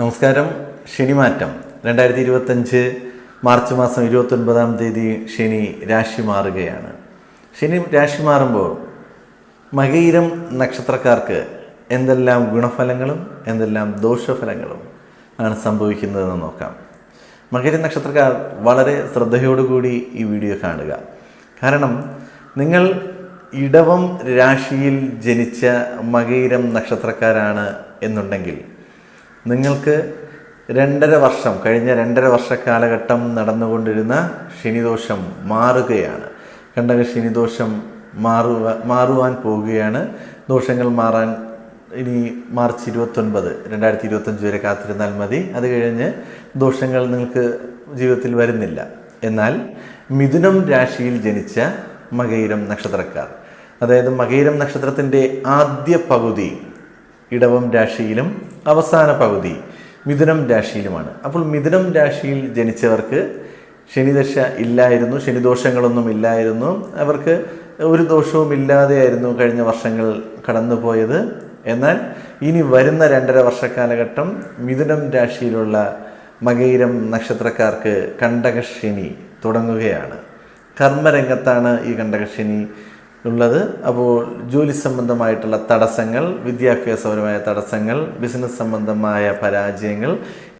നമസ്കാരം. ശനിമാറ്റം 2025 മാർച്ച് മാസം 29-ാം തീയതി ശനി രാശി മാറുകയാണ്. ശനി രാശി മാറുമ്പോൾ മകയിരം നക്ഷത്രക്കാർക്ക് എന്തെല്ലാം ഗുണഫലങ്ങളും എന്തെല്ലാം ദോഷഫലങ്ങളും ആണ് സംഭവിക്കുന്നതെന്ന് നോക്കാം. മകര നക്ഷത്രക്കാർ വളരെ ശ്രദ്ധയോടുകൂടി ഈ വീഡിയോ കാണുക. കാരണം നിങ്ങൾ ഇടവം രാശിയിൽ ജനിച്ച മകയിരം നക്ഷത്രക്കാരാണ് എന്നുണ്ടെങ്കിൽ നിങ്ങൾക്ക് കഴിഞ്ഞ 2.5 വർഷ കാലഘട്ടം നടന്നുകൊണ്ടിരുന്ന ശനിദോഷം മാറുകയാണ്. കണ്ടക ശനിദോഷം മാറുവാൻ പോവുകയാണ്. ദോഷങ്ങൾ മാറാൻ ഇനി മാർച്ച് 29, 2025 വരെ കാത്തിരുന്നാൽ മതി. അത് കഴിഞ്ഞ് ദോഷങ്ങൾ നിങ്ങൾക്ക് ജീവിതത്തിൽ വരുന്നില്ല. എന്നാൽ മിഥുനം രാശിയിൽ ജനിച്ച മകയിരം നക്ഷത്രക്കാർ, അതായത് മകയിരം നക്ഷത്രത്തിൻ്റെ ആദ്യ പകുതി ഇടവം രാശിയിലും അവസാന പകുതി മിഥുനം രാശിയിലുമാണ്. അപ്പോൾ മിഥുനം രാശിയിൽ ജനിച്ചവർക്ക് ശനിദശ ഇല്ലായിരുന്നു, ശനിദോഷങ്ങളൊന്നും ഇല്ലായിരുന്നു. അവർക്ക് ഒരു ദോഷവും ഇല്ലാതെയായിരുന്നു കഴിഞ്ഞ വർഷങ്ങൾ കടന്നുപോയത്. എന്നാൽ ഇനി വരുന്ന 2.5 വർഷ കാലഘട്ടം മിഥുനം രാശിയിലുള്ള മകയിരം നക്ഷത്രക്കാർക്ക് കണ്ടകശനി തുടങ്ങുകയാണ്. കർമ്മരംഗത്താണ് ഈ കണ്ടകശനി ഉള്ളത്. അപ്പോൾ ജോലി സംബന്ധമായിട്ടുള്ള തടസ്സങ്ങൾ, വിദ്യാഭ്യാസപരമായ തടസ്സങ്ങൾ, ബിസിനസ് സംബന്ധമായ പരാജയങ്ങൾ